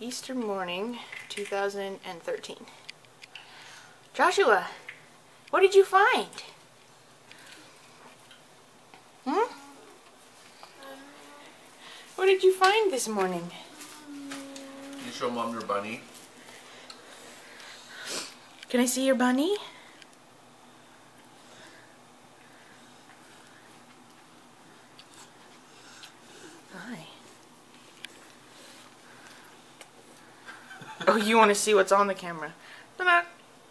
Easter morning, 2013. Joshua, what did you find? What did you find this morning? Can you show Mom your bunny? Can I see your bunny? Hi. Oh, you want to see what's on the camera?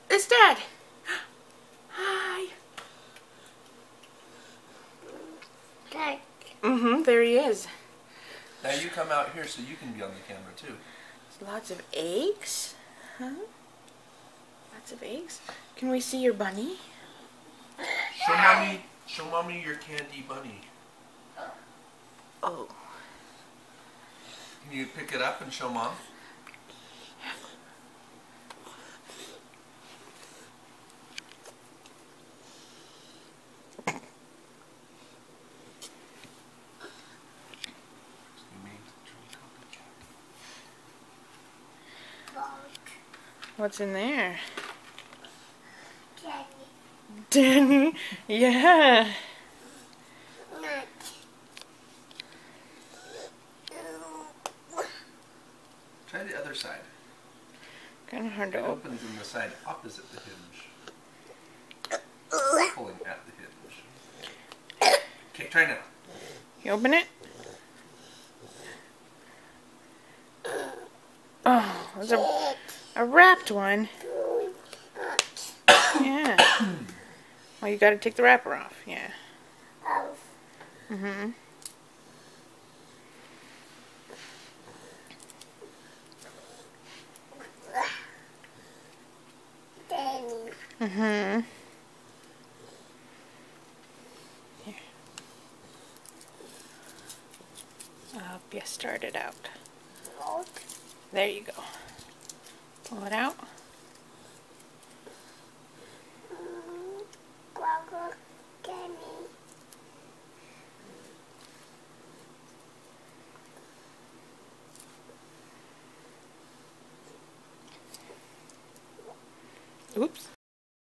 It's Dad. Hi. Dad. There he is. Now you come out here so you can be on the camera too. There's lots of eggs. Huh? Lots of eggs. Can we see your bunny? Show mommy your candy bunny. Oh. Can you pick it up and show Mom? What's in there? Daddy. Danny? Yeah. Nut. Try the other side. Kind of hard It to open. opens in the side opposite the hinge. Pulling at the hinge. Okay, try now. You open it? Oh, there's a wrapped one. Yeah. Well, you gotta take the wrapper off. Yeah. Daddy. Here. I'll help you start it out. There you go. Pull it out. Oops.